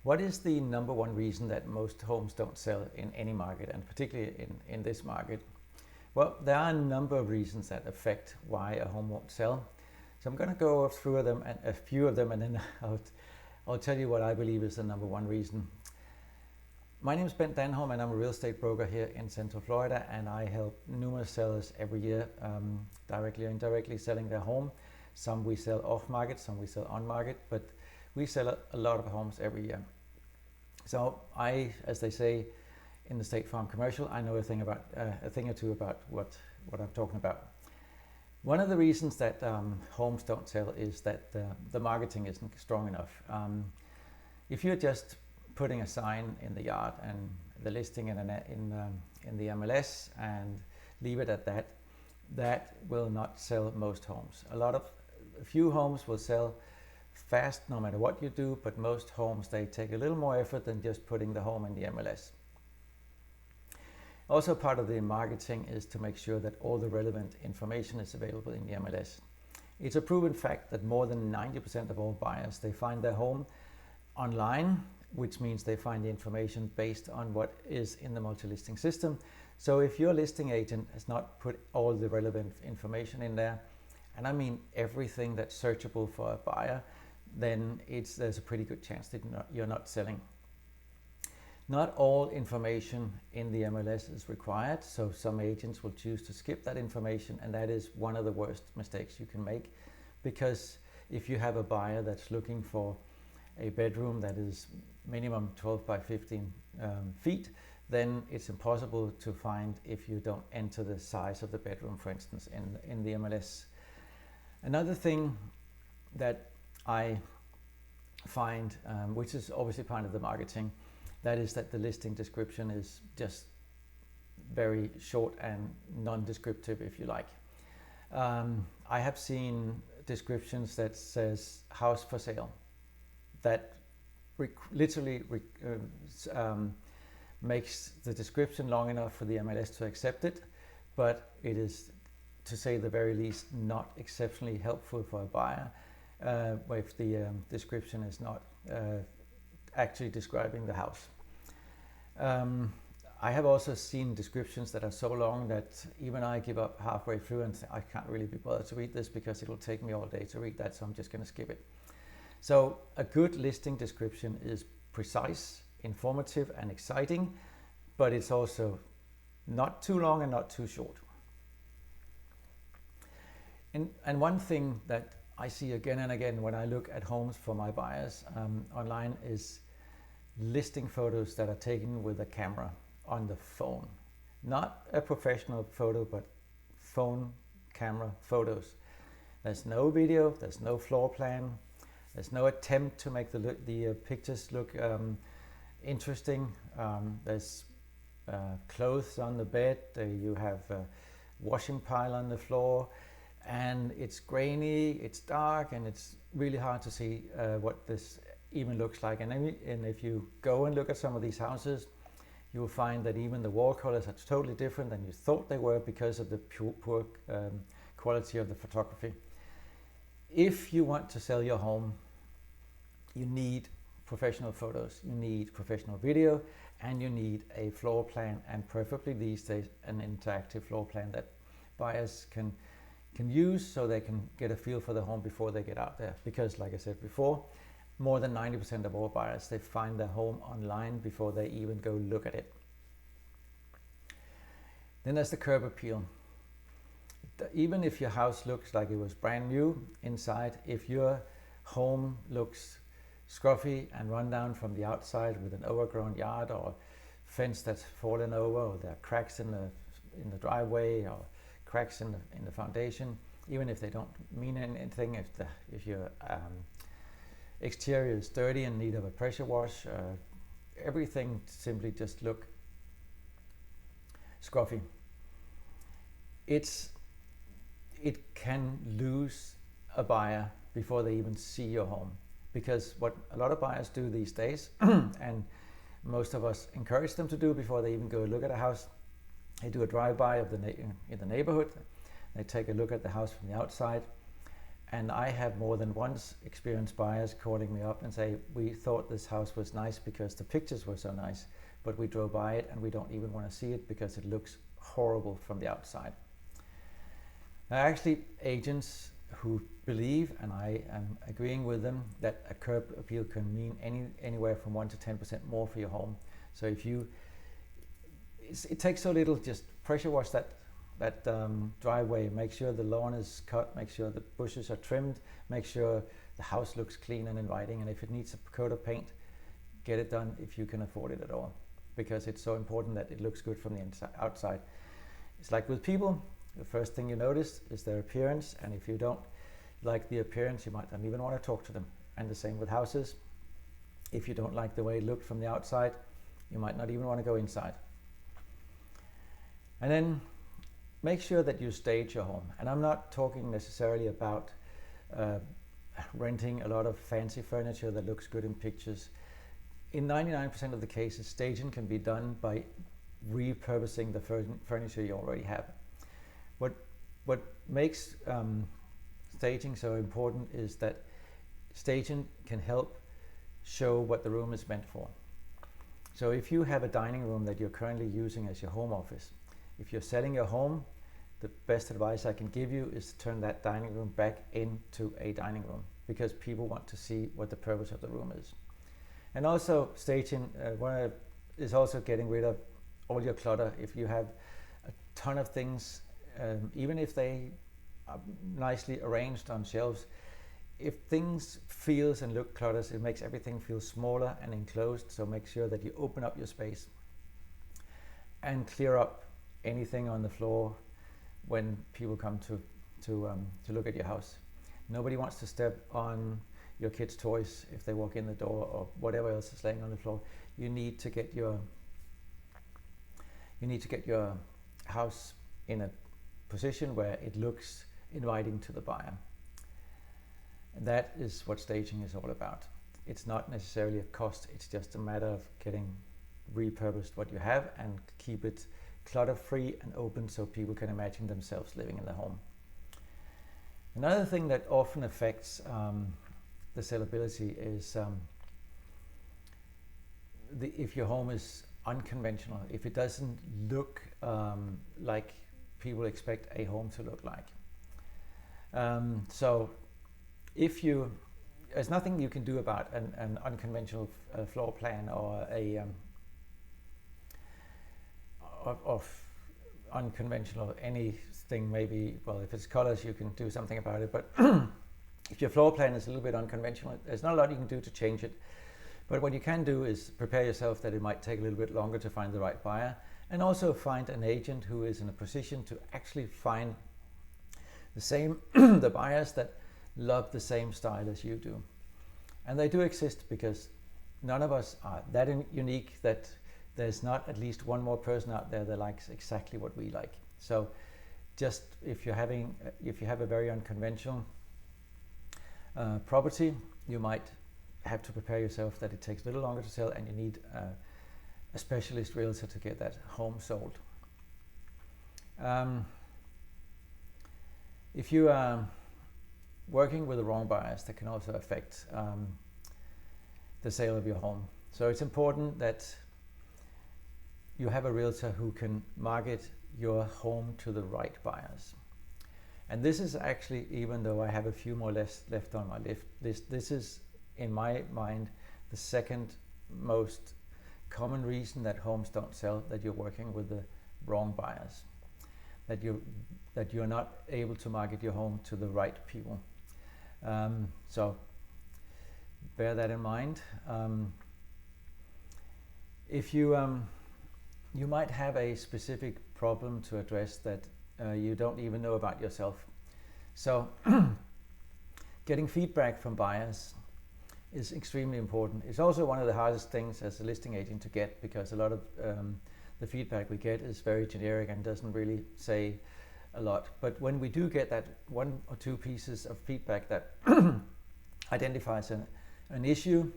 What is the number one reason that most homes don't sell in any market, and particularly in this market? Well, there are a number of reasons that affect why a home won't sell. So I'm going to go through them and a few of them, and then I'll tell you what I believe is the number one reason. My name is Danholm, and I'm a real estate broker here in Central Florida, and I help numerous sellers every year, directly or indirectly, selling their home. Some we sell off market, some we sell on market, but we sell a lot of homes every year. So I, as they say in the State Farm commercial, I know a thing or two about what I'm talking about. One of the reasons that homes don't sell is that the marketing isn't strong enough. If you're just putting a sign in the yard and the listing in the MLS and leave it at that, that will not sell most homes. A few homes will sell fast no matter what you do, but most homes, they take a little more effort than just putting the home in the MLS. Also, part of the marketing is to make sure that all the relevant information is available in the MLS. It's a proven fact that more than 90% of all buyers, they find their home online, which means they find the information based on what is in the multi-listing system. So if your listing agent has not put all the relevant information in there, and I mean everything that's searchable for a buyer, then there's a pretty good chance that you're not selling. Not all information in the MLS is required, so some agents will choose to skip that information, and that is one of the worst mistakes you can make, because if you have a buyer that's looking for a bedroom that is minimum 12 by 15 feet, then it's impossible to find if you don't enter the size of the bedroom, for instance, in the MLS. Another thing that I find, which is obviously part of the marketing, that is that the listing description is just very short and non-descriptive, if you like. I have seen descriptions that says house for sale, that literally makes the description long enough for the MLS to accept it, but it is, to say the very least, not exceptionally helpful for a buyer if the description is not actually describing the house. I have also seen descriptions that are so long that even I give up halfway through and say, I can't really be bothered to read this because it'll take me all day to read that, so I'm just going to skip it. So a good listing description is precise, informative and exciting, but it's also not too long and not too short. And one thing that I see again and again when I look at homes for my buyers online is listing photos that are taken with a camera on the phone. Not a professional photo, but phone camera photos. There's no video, there's no floor plan, there's no attempt to make the pictures look interesting. There's clothes on the bed, you have a washing pile on the floor, and it's grainy, it's dark, and it's really hard to see what this even looks like. And if you go and look at some of these houses, you will find that even the wall colors are totally different than you thought they were because of the poor quality of the photography. If you want to sell your home, you need professional photos, you need professional video, and you need a floor plan, and preferably these days an interactive floor plan that buyers can use so they can get a feel for the home before they get out there. Because like I said before, more than 90% of all buyers, they find their home online before they even go look at it. Then there's the curb appeal. Even if your house looks like it was brand new inside, if your home looks scruffy and run down from the outside with an overgrown yard or fence that's fallen over, or there are cracks in the driveway or cracks in the foundation, even if they don't mean anything, if your exterior is dirty and in need of a pressure wash, everything simply just look scruffy. It can lose a buyer before they even see your home, because what a lot of buyers do these days, and most of us encourage them to do before they even go look at a house, they do a drive-by of in the neighborhood, they take a look at the house from the outside, And I have more than once experienced buyers calling me up and say, we thought this house was nice because the pictures were so nice, but we drove by it and we don't even want to see it because it looks horrible from the outside. There are actually agents who believe, and I am agreeing with them, that a curb appeal can mean anywhere from 1 to 10% more for your home. So if it takes so little, just pressure wash that driveway, make sure the lawn is cut, make sure the bushes are trimmed, make sure the house looks clean and inviting, and if it needs a coat of paint, get it done if you can afford it at all, because it's so important that it looks good from the outside. It's like with people, the first thing you notice is their appearance, and if you don't like the appearance, you might not even want to talk to them. And the same with houses. If you don't like the way it looked from the outside, you might not even want to go inside. And then make sure that you stage your home. And I'm not talking necessarily about renting a lot of fancy furniture that looks good in pictures. In 99% of the cases, staging can be done by repurposing the furniture you already have. What makes staging so important is that staging can help show what the room is meant for. So if you have a dining room that you're currently using as your home office, if you're selling your home, the best advice I can give you is to turn that dining room back into a dining room, because people want to see what the purpose of the room is. And also staging is also getting rid of all your clutter. If you have a ton of things, even if they are nicely arranged on shelves, if things feels and look cluttered, it makes everything feel smaller and enclosed. So make sure that you open up your space and clear up anything on the floor when people come to look at your house. Nobody wants to step on your kids' toys if they walk in the door, or whatever else is laying on the floor. You need to get your house in a position where it looks inviting to the buyer. And that is what staging is all about. It's not necessarily a cost, it's just a matter of getting repurposed what you have and keep it clutter-free and open so people can imagine themselves living in the home. Another thing that often affects the sellability is if your home is unconventional, if it doesn't look like people expect a home to look like. So if there's nothing you can do about an unconventional floor plan or of unconventional anything. Maybe, well, if it's colors you can do something about it, but if your floor plan is a little bit unconventional, there's not a lot you can do to change it. But what you can do is prepare yourself that it might take a little bit longer to find the right buyer, and also find an agent who is in a position to actually find the buyers that love the same style as you do. And they do exist, because none of us are that unique that there's not at least one more person out there that likes exactly what we like. So just if you have a very unconventional property, you might have to prepare yourself that it takes a little longer to sell, and you need a specialist realtor to get that home sold. If you are working with the wrong buyers, that can also affect the sale of your home. So it's important that you have a realtor who can market your home to the right buyers. And this is actually, even though I have a few more left on my list, this is, in my mind, the second most common reason that homes don't sell, that you're working with the wrong buyers, that you're not able to market your home to the right people. So bear that in mind. If you might have a specific problem to address that you don't even know about yourself. So getting feedback from buyers is extremely important. It's also one of the hardest things as a listing agent to get, because a lot of the feedback we get is very generic and doesn't really say a lot. But when we do get that one or two pieces of feedback that identifies an issue,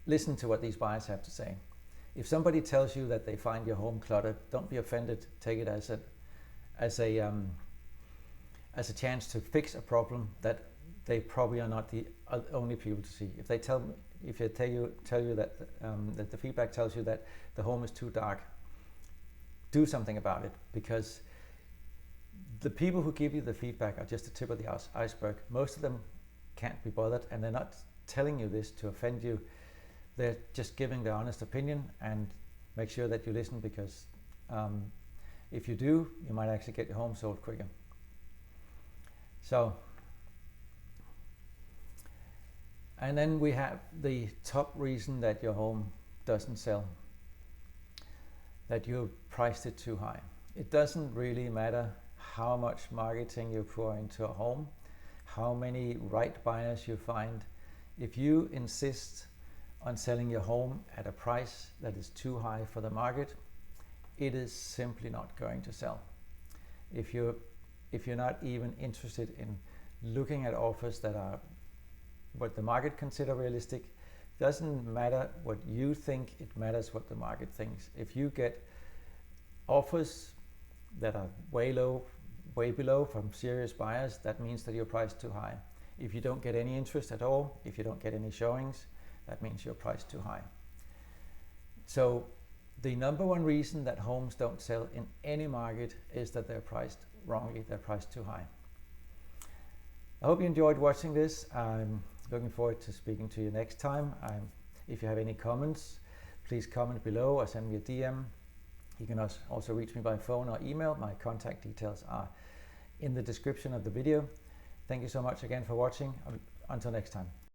listen to what these buyers have to say. If somebody tells you that they find your home cluttered, don't be offended. Take it as as a chance to fix a problem that they probably are not the only people to see. If they tell you that that the feedback tells you that the home is too dark, do something about it, because the people who give you the feedback are just the tip of the iceberg. Most of them can't be bothered, and they're not telling you this to offend you. They're just giving their honest opinion, and make sure that you listen, because if you do, you might actually get your home sold quicker. So, and then we have the top reason that your home doesn't sell, that you priced it too high. It doesn't really matter how much marketing you pour into a home, how many right buyers you find. If you insist on selling your home at a price that is too high for the market, it is simply not going to sell. If you're not even interested in looking at offers that are what the market consider realistic, doesn't matter what you think, it matters what the market thinks. If you get offers that are way below from serious buyers, that means that you're priced too high. If you don't get any interest at all, if you don't get any showings, that means you're priced too high. So the number one reason that homes don't sell in any market is that they're priced wrongly, they're priced too high. I hope you enjoyed watching this. I'm looking forward to speaking to you next time. If you have any comments, please comment below or send me a DM. You can also reach me by phone or email. My contact details are in the description of the video. Thank you so much again for watching. Until next time.